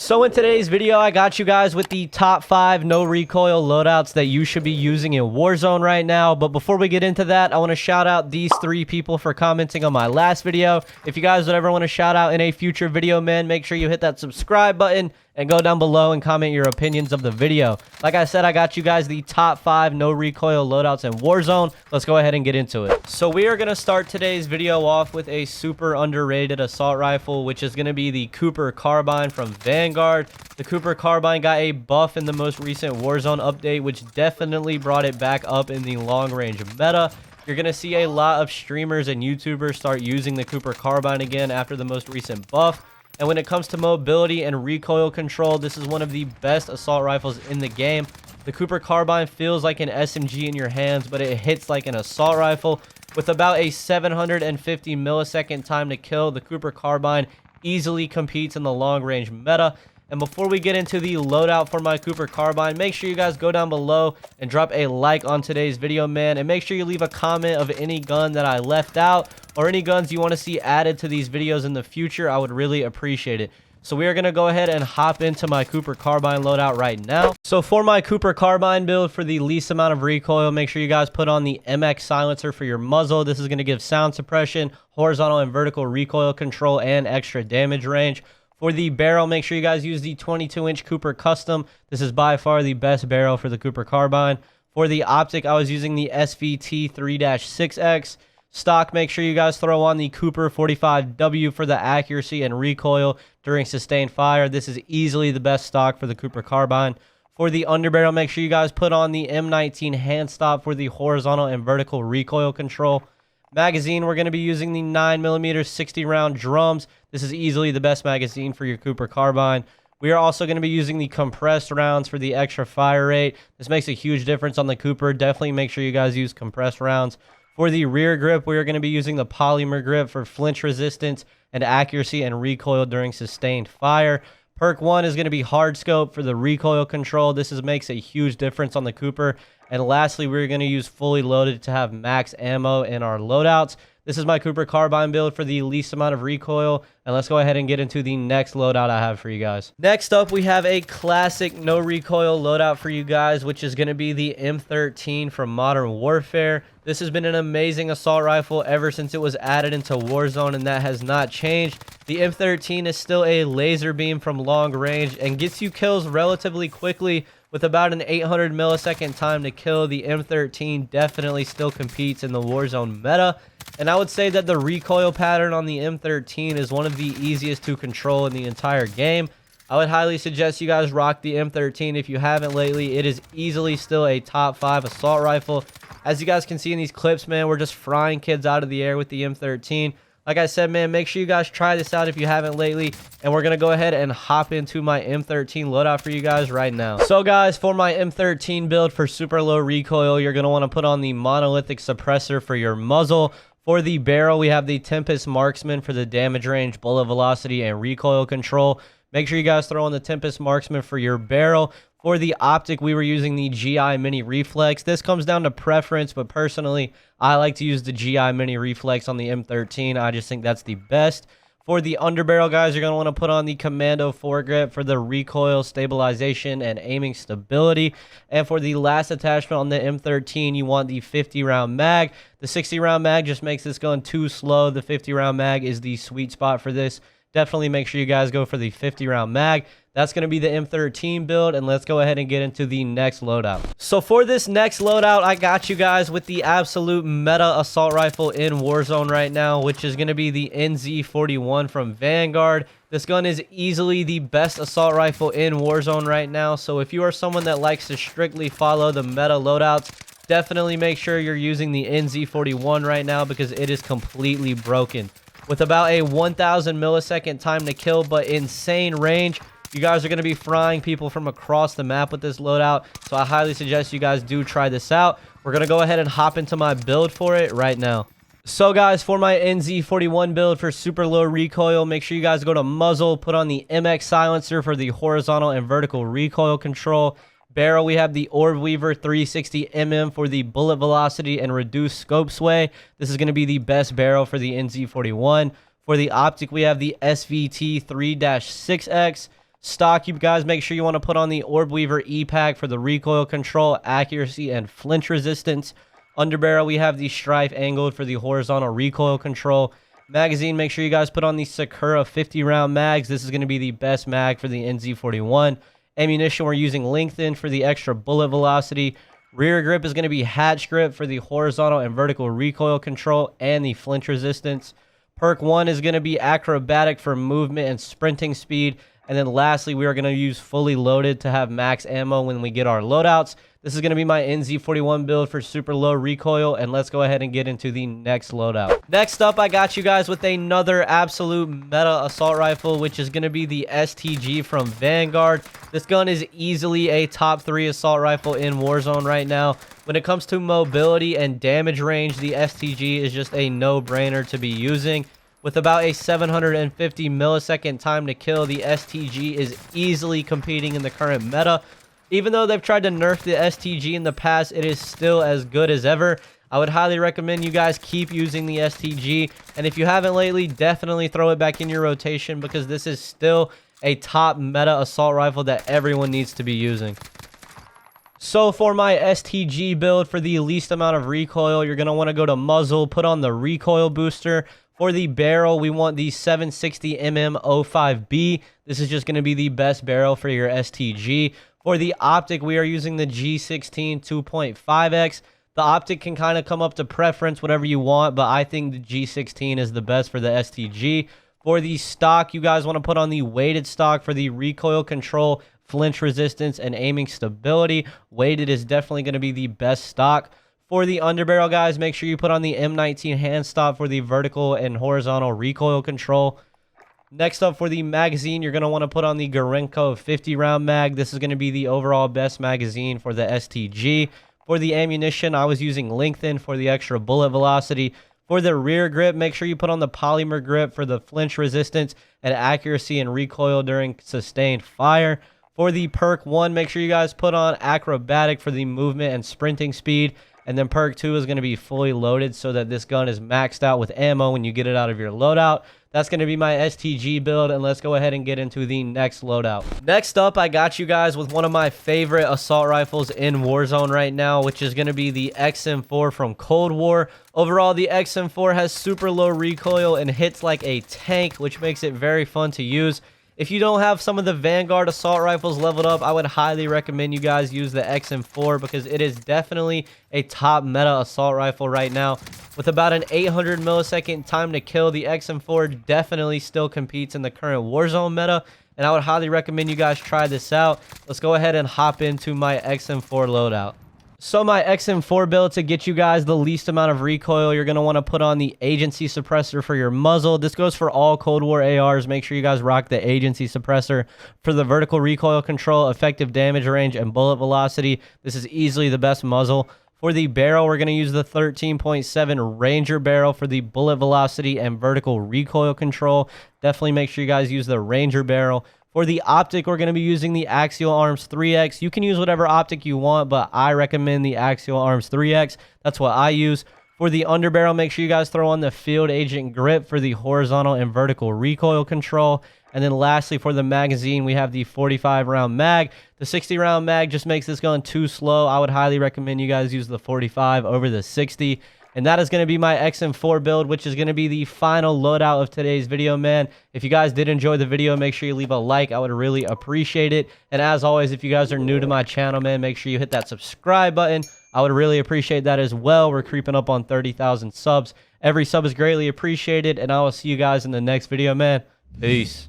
So in today's video, I got you guys with the top 5 no recoil loadouts that you should be using in Warzone right now. But before we get into that, I want to shout out these 3 people for commenting on my last video. If you guys would ever want to shout out in a future video, man, make sure you hit that subscribe button and go down below and comment your opinions of the video. Like I said, I got you guys the top 5 no recoil loadouts in Warzone. Let's go ahead and get into it. So we are going to start today's video off with a super underrated assault rifle, which is going to be the Cooper Carbine from Vanguard. The Cooper Carbine got a buff in the most recent Warzone update, which definitely brought it back up in the long range meta. You're going to see a lot of streamers and YouTubers start using the Cooper Carbine again after the most recent buff. And when it comes to mobility and recoil control, this is one of the best assault rifles in the game. The Cooper Carbine feels like an SMG in your hands, but it hits like an assault rifle. With about a 750 millisecond time to kill, the Cooper Carbine easily competes in the long range meta. And before we get into the loadout for my Cooper Carbine, make sure you guys go down below and drop a like on today's video, man. And make sure you leave a comment of any gun that I left out or any guns you want to see added to these videos in the future. I would really appreciate it. So we are going to go ahead and hop into my Cooper Carbine loadout right now. So for my Cooper Carbine build for the least amount of recoil, make sure you guys put on the MX silencer for your muzzle. This is going to give sound suppression, horizontal and vertical recoil control, and extra damage range. For the barrel, make sure you guys use the 22-inch Cooper Custom. This is by far the best barrel for the Cooper Carbine. For the optic, I was using the SVT 3-6X. Stock, make sure you guys throw on the Cooper 45W for the accuracy and recoil during sustained fire. This is easily the best stock for the Cooper Carbine. For the underbarrel, make sure you guys put on the M19 hand stop for the horizontal and vertical recoil control. Magazine, we're going to be using the 9mm 60-round drums. This is easily the best magazine for your Cooper Carbine. We are also going to be using the compressed rounds for the extra fire rate. This makes a huge difference on the Cooper. Definitely make sure you guys use compressed rounds. For the rear grip, we are going to be using the polymer grip for flinch resistance and accuracy and recoil during sustained fire. Perk 1 is going to be hard scope for the recoil control. This makes a huge difference on the Cooper. And lastly, we're going to use fully loaded to have max ammo in our loadouts. This is my Cooper Carbine build for the least amount of recoil. And let's go ahead and get into the next loadout I have for you guys. Next up, we have a classic no recoil loadout for you guys, which is going to be the M13 from Modern Warfare. This has been an amazing assault rifle ever since it was added into Warzone, and that has not changed. The M13 is still a laser beam from long range and gets you kills relatively quickly. With about an 800 millisecond time to kill, the M13 definitely still competes in the Warzone meta. And I would say that the recoil pattern on the M13 is one of the easiest to control in the entire game. I would highly suggest you guys rock the M13 if you haven't lately. It is easily still a top 5 assault rifle. As you guys can see in these clips, man, we're just frying kids out of the air with the M13. Like I said, man, make sure you guys try this out if you haven't lately. And we're going to go ahead and hop into my M13 loadout for you guys right now. So, guys, for my M13 build for super low recoil, you're going to want to put on the monolithic suppressor for your muzzle. For the barrel, we have the Tempest Marksman for the damage range, bullet velocity, and recoil control. Make sure you guys throw on the Tempest Marksman for your barrel. For the optic, we were using the GI Mini Reflex. This comes down to preference, but personally, I like to use the GI Mini Reflex on the M13. I just think that's the best. For the underbarrel, guys, you're going to want to put on the Commando foregrip for the recoil, stabilization, and aiming stability. And for the last attachment on the M13, you want the 50-round mag. The 60-round mag just makes this gun too slow. The 50-round mag is the sweet spot for this. Definitely make sure you guys go for the 50-round mag. That's going to be the M13 build, and let's go ahead and get into the next loadout. So for this next loadout, I got you guys with the absolute meta assault rifle in Warzone right now, which is going to be the NZ41 from Vanguard. This gun is easily the best assault rifle in Warzone right now, so if you are someone that likes to strictly follow the meta loadouts, definitely make sure you're using the NZ41 right now because it is completely broken. With about a 1,000 millisecond time to kill, but insane range, you guys are going to be frying people from across the map with this loadout. So I highly suggest you guys do try this out. We're going to go ahead and hop into my build for it right now. So guys, for my NZ41 build for super low recoil, make sure you guys go to muzzle, put on the MX silencer for the horizontal and vertical recoil control. Barrel, we have the Orb Weaver 360mm for the bullet velocity and reduced scope sway. This is going to be the best barrel for the NZ41. For the optic, we have the SVT 3-6X. Stock, you guys make sure you want to put on the Orb Weaver E-Pack for the recoil control, accuracy, and flinch resistance. Underbarrel, we have the Strife Angled for the horizontal recoil control. Magazine, make sure you guys put on the Sakura 50-round mags. This is going to be the best mag for the NZ41. Ammunition, we're using Lengthen for the extra bullet velocity. Rear grip is going to be Hatch Grip for the horizontal and vertical recoil control and the flinch resistance. Perk 1 is going to be Acrobatic for movement and sprinting speed. And then lastly, we are going to use Fully Loaded to have max ammo when we get our loadouts. This is going to be my NZ41 build for super low recoil, and let's go ahead and get into the next loadout. Next up, I got you guys with another absolute meta assault rifle, which is going to be the STG from Vanguard. This gun is easily a top 3 assault rifle in Warzone right now. When it comes to mobility and damage range, the STG is just a no-brainer to be using. With about a 750 millisecond time to kill, the STG is easily competing in the current meta. Even though they've tried to nerf the STG in the past, it is still as good as ever. I would highly recommend you guys keep using the STG. And if you haven't lately, definitely throw it back in your rotation because this is still a top meta assault rifle that everyone needs to be using. So for my STG build for the least amount of recoil, you're going to want to go to muzzle, put on the recoil booster. For the barrel, we want the 760mm 05B. This is just going to be the best barrel for your STG. For the optic, we are using the G16 2.5x. The optic can kind of come up to preference, whatever you want, but I think the G16 is the best for the STG. For the stock, you guys want to put on the weighted stock for the recoil control, flinch resistance, and aiming stability. Weighted is definitely going to be the best stock. For the underbarrel, guys, make sure you put on the M19 hand stop for the vertical and horizontal recoil control. Next up, for the magazine, you're going to want to put on the Gorenko 50-round mag. This is going to be the overall best magazine for the STG. For the ammunition, I was using Lengthen for the extra bullet velocity. For the rear grip, make sure you put on the polymer grip for the flinch resistance and accuracy and recoil during sustained fire. For the perk 1, make sure you guys put on Acrobatic for the movement and sprinting speed. And then perk 2 is going to be Fully Loaded so that this gun is maxed out with ammo when you get it out of your loadout. That's going to be my STG build, and let's go ahead and get into the next loadout. Next up, I got you guys with one of my favorite assault rifles in Warzone right now, which is going to be the XM4 from Cold War. Overall, the XM4 has super low recoil and hits like a tank, which makes it very fun to use. If you don't have some of the Vanguard assault rifles leveled up, I would highly recommend you guys use the XM4 because it is definitely a top meta assault rifle right now. With about an 800 millisecond time to kill, the XM4 definitely still competes in the current Warzone meta, and I would highly recommend you guys try this out. Let's go ahead and hop into my XM4 loadout. So my XM4 build, to get you guys the least amount of recoil, you're going to want to put on the agency suppressor for your muzzle. This goes for all Cold War ARs. Make sure you guys rock the agency suppressor. For the vertical recoil control, effective damage range, and bullet velocity, this is easily the best muzzle. For the barrel, we're going to use the 13.7 Ranger barrel for the bullet velocity and vertical recoil control. Definitely make sure you guys use the Ranger barrel. For the optic, we're going to be using the Axial Arms 3X. You can use whatever optic you want, but I recommend the Axial Arms 3X. That's what I use. For the underbarrel, make sure you guys throw on the Field Agent Grip for the horizontal and vertical recoil control. And then lastly, for the magazine, we have the 45-round mag. The 60-round mag just makes this gun too slow. I would highly recommend you guys use the 45 over the 60. And that is going to be my XM4 build, which is going to be the final loadout of today's video, man. If you guys did enjoy the video, make sure you leave a like. I would really appreciate it. And as always, if you guys are new to my channel, man, make sure you hit that subscribe button. I would really appreciate that as well. We're creeping up on 30,000 subs. Every sub is greatly appreciated, and I will see you guys in the next video, man. Peace.